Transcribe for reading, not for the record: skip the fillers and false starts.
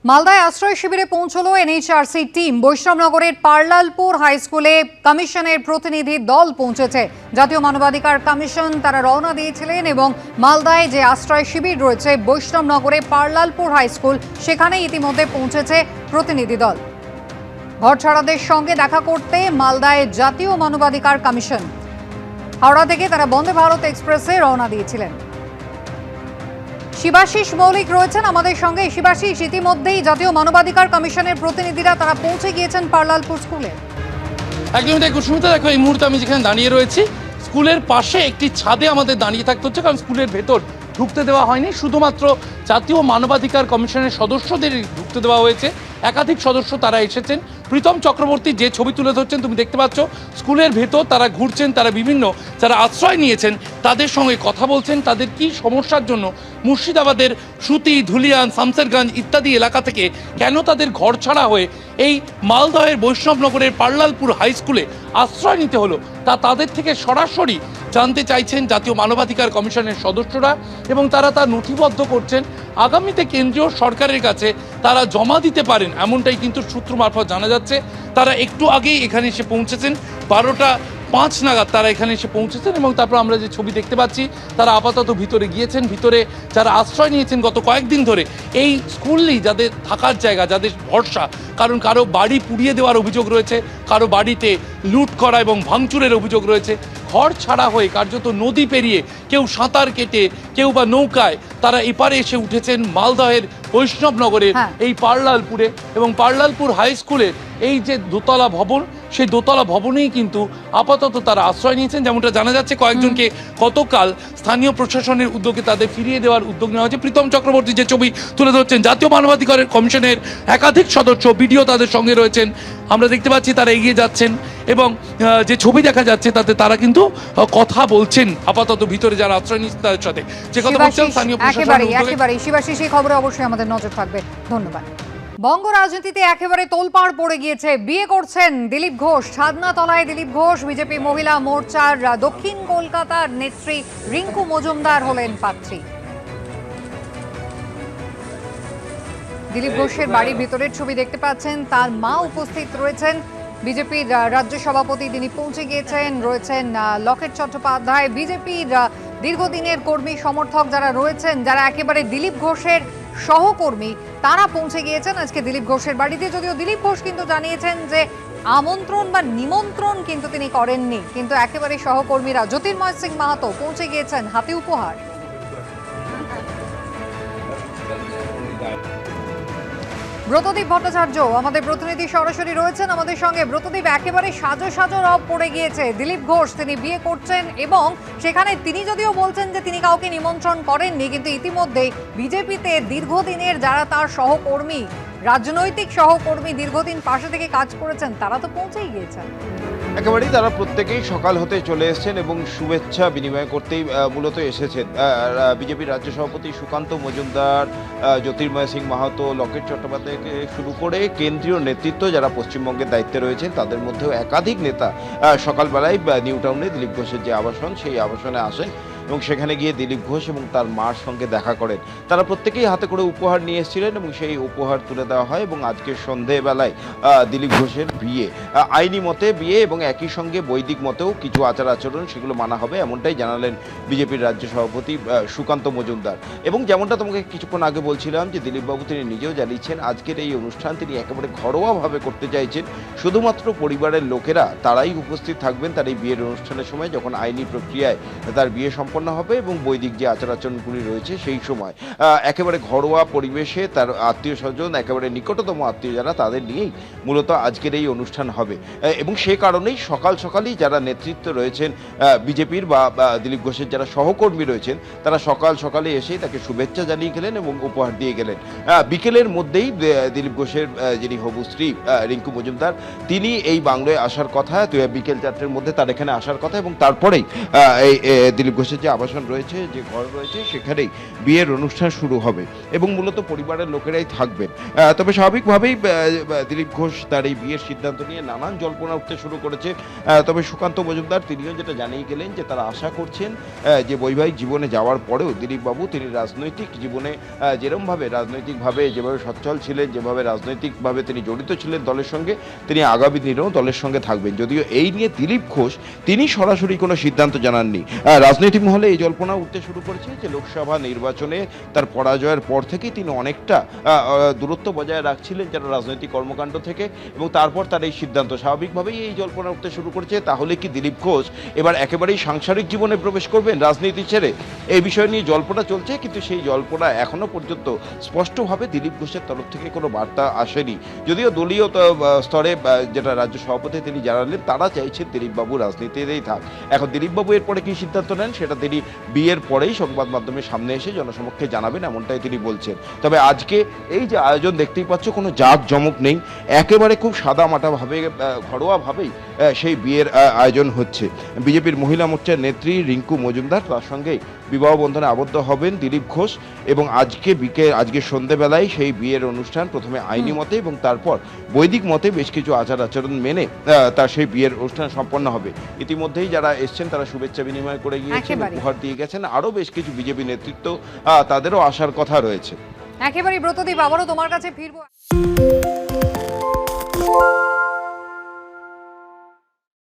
মালদায় আশ্রয় শিবিরে পৌঁছলো এনএইচআরসি টিম। বৈষ্ণবনগরের পার্লালপুর হাই স্কুলে কমিশনের প্রতিনিধি দল পৌঁছেছে। জাতীয় মানবাধিকার কমিশন তারা রওনা দিয়েছিলেন এবং মালদায় যে আশ্রয় শিবির রয়েছে বৈষ্ণবনগরে পার্লালপুর হাই স্কুল, সেখানে ইতিমধ্যে পৌঁছেছে প্রতিনিধি দল। ঘরছাড়াদের সঙ্গে দেখা করতে মালদায় জাতীয় মানবাধিকার কমিশন। হাওড়া থেকে তারা বন্দে ভারত এক্সপ্রেসে রওনা দিয়েছিলেন। শিবাশিস মৌলিক রয়েছেন আমাদের সঙ্গে। শিবাশিস, ইতিমধ্যেই জাতীয় মানবাধিকার কমিশনের প্রতিনিধিরা তারা পৌঁছে গিয়েছেন পার্লালপুর স্কুলে। একদমই তাই কুসুমিতা, দেখো এই মুহূর্তে আমি যেখানে দাঁড়িয়ে রয়েছি স্কুলের পাশে একটি ছাদে আমাদের দাঁড়িয়ে থাকতে হচ্ছে, কারণ স্কুলের ভেতর ঢুকতে দেওয়া হয়নি। শুধুমাত্র জাতীয় মানবাধিকার কমিশনের সদস্যদের ঢুকতে দেওয়া হয়েছে। একাধিক সদস্য তারা এসেছেন। প্রীতম চক্রবর্তী যে ছবি তুলে ধরছেন তুমি দেখতে পাচ্ছ, স্কুলের ভেতর তারা ঘুরছেন, তারা বিভিন্ন যারা আশ্রয় নিয়েছেন তাদের সঙ্গে কথা বলছেন। তাদের কি সমস্যার জন্য মুর্শিদাবাদের সুতি, ধুলিয়ান, শামসেরগঞ্জ ইত্যাদি এলাকা থেকে কেন তাদের ঘর ছাড়া হয়ে এই মালদহের বৈষ্ণবনগরের পার্লালপুর হাই স্কুলে আশ্রয় নিতে হলো, তা তাদের থেকে সরাসরি জানতে চাইছেন জাতীয় মানবাধিকার কমিশনের সদস্যরা, এবং তারা তা নথিবদ্ধ করছেন। আগামীতে কেন্দ্রীয় সরকারের কাছে তারা জমা দিতে পারেন, এমনটাই কিন্তু সূত্র মারফত জানা যাচ্ছে। তারা একটু আগেই এখানে এসে পৌঁছেছেন, 12:05 নাগাদ তারা এখানে এসে পৌঁছেছেন, এবং তারপর আমরা যে ছবি দেখতে পাচ্ছি তারা আপাতত ভিতরে গিয়েছেন। ভিতরে যারা আশ্রয় নিয়েছেন গত কয়েকদিন ধরে, এই স্কুলই যাদের থাকার জায়গা, যাদের ভরসা, কারণ কারো বাড়ি পুড়িয়ে দেওয়ার অভিযোগ রয়েছে, কারো বাড়িতে লুট করা এবং ভাঙচুরের অভিযোগ রয়েছে। ঘর ছাড়া হয়ে কার্যত নদী পেরিয়ে, কেউ সাঁতার কেটে, কেউ বা নৌকায় তারা এপারে এসে উঠেছেন মালদহের বৈষ্ণবনগরের এই পার্লালপুরে। এবং পার্লালপুর হাই স্কুলের এই যে দোতলা ভবন, সেই দোতলা ভবনেই কিন্তু আপাতত তারা আশ্রয় নিয়েছেন। যেমনটা জানা যাচ্ছে, কয়েকজনকে গতকাল স্থানীয় প্রশাসনের উদ্যোগে তাদের ফিরিয়ে দেওয়ার উদ্যোগ নেওয়া হয়েছে। প্রীতম চক্রবর্তী যে ছবি তুলে ধরছেন, জাতীয় মানবাধিকার কমিশনের একাধিক সদস্য, বিডিও তাদের সঙ্গে রয়েছেন। আমরা দেখতে পাচ্ছি তারা এগিয়ে যাচ্ছেন, এবং যে ছবি দেখা যাচ্ছে তাতে তারা কিন্তু কথা বলছেন আপাতত ভিতরে যারা আশ্রয় নিচ্ছেন তাদের সাথে। যে কথা বলছেন স্থানীয় প্রশাসনের একেবারে শিবাশিস, এই খবরে অবশ্যই আমাদের নজর থাকবে। ধন্যবাদ। বঙ্গ রাজনীতিতে একেবারে তোলপাড় পড়ে গিয়েছে। বিয়ে করছেন দিলীপ ঘোষ। ছাদনাতলায় দিলীপ ঘোষ। বিজেপি মহিলা মোর্চার দক্ষিণ কলকাতার নেত্রী রিঙ্কু মজুমদার হলেন পাত্রী। দিলীপ ঘোষের বাড়ির ভিতরের ছবি দেখতে পাচ্ছেন, তার মা উপস্থিত রয়েছেন। বিজেপির রাজ্য সভাপতি তিনি পৌঁছে গিয়েছেন, রয়েছেন লকেট চট্টোপাধ্যায়। বিজেপির দীর্ঘদিনের কর্মী সমর্থক যারা রয়েছেন, যারা একেবারে দিলীপ ঘোষের সহকর্মী, তারা পৌঁছে গিয়েছেন আজকে দিলীপ ঘোষের বাড়িতে। যদিও দিলীপ ঘোষ কিন্তু জানিয়েছেন যে আমন্ত্রণ বা নিমন্ত্রণ কিন্তু তিনি করেননি, কিন্তু একেবারে সহকর্মীরা জ্যোতির্ময় সিং মাহাতো পৌঁছে গিয়েছেন হাতে উপহার। ব্রতদীপ ভট্টাচার্য আমাদের প্রতিনিধি সরাসরি রয়েছেন আমাদের সঙ্গে। ব্রতদীপ, একেবারে সাজো সাজো রব পড়ে গিয়েছে। দিলীপ ঘোষ তিনি বিয়ে করছেন, এবং সেখানে তিনি যদিও বলছেন যে তিনি কাউকে নিমন্ত্রণ করেননি, কিন্তু ইতিমধ্যেই বিজেপিতে দীর্ঘদিনের যারা তার সহকর্মী, রাজনৈতিক সহকর্মী, দীর্ঘদিন পাশে থেকে কাজ করেছেন, তারা তো পৌঁছেই গিয়েছেন। একেবারেই তারা প্রত্যেকেই সকাল হতে চলে এসেছেন এবং শুভেচ্ছা বিনিময় করতেই মূলত এসেছেন। বিজেপির রাজ্য সভাপতি সুকান্ত মজুমদার, জ্যোতির্ময় সিং মাহাতো, লকেট চট্টোপাধ্যায়কে শুরু করে কেন্দ্রীয় নেতৃত্ব যারা পশ্চিমবঙ্গের দায়িত্বে রয়েছেন, তাদের মধ্যেও একাধিক নেতা সকালবেলায় নিউ টাউনে দিলীপ ঘোষের যে আবাসন, সেই আবাসনে আসেন এবং সেখানে গিয়ে দিলীপ ঘোষ এবং তার মার সঙ্গে দেখা করেন। তারা প্রত্যেকেই হাতে করে উপহার নিয়ে এসেছিলেন এবং সেই উপহার তুলে দেওয়া হয়। এবং আজকে সন্ধেবেলায় দিলীপ ঘোষের বিয়ে, আইনি মতে বিয়ে এবং একই সঙ্গে বৈদিক মতেও কিছু আচার আচরণ, সেগুলো মানা হবে, এমনটাই জানালেন বিজেপির রাজ্য সভাপতি সুকান্ত মজুমদার। এবং যেমনটা তোমাকে কিছুক্ষণ আগে বলছিলাম যে দিলীপবাবু তিনি নিজেও জানিয়েছেন আজকের এই অনুষ্ঠান তিনি একেবারে ঘরোয়াভাবে করতে চাইছেন। শুধুমাত্র পরিবারের লোকেরা তারাই উপস্থিত থাকবেন তার এই বিয়ের অনুষ্ঠানের সময়, যখন আইনি প্রক্রিয়ায় তার বিয়ে সম্পন্ন হবে এবং বৈদিক যে আচার আচরণগুলি রয়েছে সেই সময় একেবারে ঘরোয়া পরিবেশে তার আত্মীয় স্বজন, একেবারে নিকটতম আত্মীয় যারা, তাদের নিয়েই মূলত আজকের এই অনুষ্ঠান হবে। এবং সেই কারণেই সকালই যারা নেতৃত্ব রয়েছেন বিজেপির বা দিলীপ ঘোষের যারা সহকর্মী রয়েছেন, তারা সকালে এসেই তাকে শুভেচ্ছা জানিয়ে গেলেন এবং উপহার দিয়ে গেলেন। বিকেলের মধ্যেই দিলীপ ঘোষের যিনি হবু স্ত্রী রিঙ্কু মজুমদার, তিনি এই বাংলায় আসার কথা, বিকেল 4টের মধ্যে তার এখানে আসার কথা, এবং তারপরেই এই দিলীপ ঘোষের যে আবাসন রয়েছে, যে ঘর রয়েছে, সেখানেই বিয়ের অনুষ্ঠান শুরু হবে এবং মূলত পরিবারের লোকেরাই থাকবেন। তবে স্বাভাবিকভাবেই দিলীপ ঘোষ তার এই বিয়ের সিদ্ধান্ত নিয়ে নানান জল্পনা উঠতে শুরু করেছে। তবে সুকান্ত মজুমদার তিনিও যেটা জানিয়ে গেলেন যে তারা আশা করছেন যে বৈবাহিক জীবনে যাওয়ার পরেও দিলীপবাবু তিনি রাজনৈতিক জীবনে যেরমভাবে রাজনৈতিকভাবে যেভাবে সচ্ছল ছিলেন, যেভাবে রাজনৈতিকভাবে তিনি জড়িত ছিলেন দলের সঙ্গে, তিনি আগামী দিনেও দলের সঙ্গে থাকবেন। যদিও এই নিয়ে দিলীপ ঘোষ তিনি সরাসরি কোনো সিদ্ধান্ত জানাননি। রাজনৈতিক মহলে এই জল্পনা উঠতে শুরু করেছে যে লোকসভা নির্বাচনে তার পরাজয়ের পর থেকেই তিনি অনেকটা দূরত্ব বজায় রাখছিলেন যারা রাজনৈতিক কর্মকাণ্ড থেকে, এবং তারপর তার এই সিদ্ধান্ত। স্বাভাবিকভাবেই এই জল্পনা উঠতে শুরু করেছে তাহলে কি দিলীপ ঘোষ এবার একেবারেই সাংসারিক জীবনে প্রবেশ করবেন রাজনীতি ছেড়ে? এই বিষয় নিয়ে জল্পনা চলছে, কিন্তু সেই জল্পনা এখনো পর্যন্ত স্পষ্টভাবে দিলীপ ঘোষের তরফ থেকে কোনো বার্তা আসেনি। যদিও দলীয় স্তরে যেটা রাজ্য সভাপতি তিনি জানালেন তারা চাইছেন দিলীপবাবু রাজনীতিতেই থাক। এখন দিলীপবাবু এরপরে কি সিদ্ধান্ত নেন সেটা তিনি বিয়ের পরেই সংবাদ মাধ্যমের সামনে এসে জনসমক্ষে জানাবেন, এমনটাই তিনি বলছেন। তবে আজকে এই যে আয়োজন দেখতেই পাচ্ছ, কোনো জাঁক জমক নেই, একেবারে খুব সাদামাটাভাবে ঘরোয়াভাবেই সেই বিয়ের আয়োজন হচ্ছে। বিজেপির মহিলা মোর্চার নেত্রী রিঙ্কু মজুমদার, তার সঙ্গে বিবাহ বন্ধনে আবদ্ধ হবেন দিলীপ ঘোষ, এবং আজকে সন্ধ্যেবেলায় সেই বিয়ের অনুষ্ঠান প্রথমে আইনি মতে এবং তারপর বৈদিক মতে বেশ কিছু আচার আচরণ মেনে তার সেই বিয়ের অনুষ্ঠান সম্পন্ন হবে। ইতিমধ্যেই যারা এসছেন তারা শুভেচ্ছা বিনিময় করে গিয়েছেন, উপহার দিয়ে গেছেন। আরও বেশ কিছু বিজেপি নেতৃত্ব তাদেরও আসার কথা রয়েছে। একেবারে ব্রতদীপ, আবারও তোমার কাছে ফিরবো।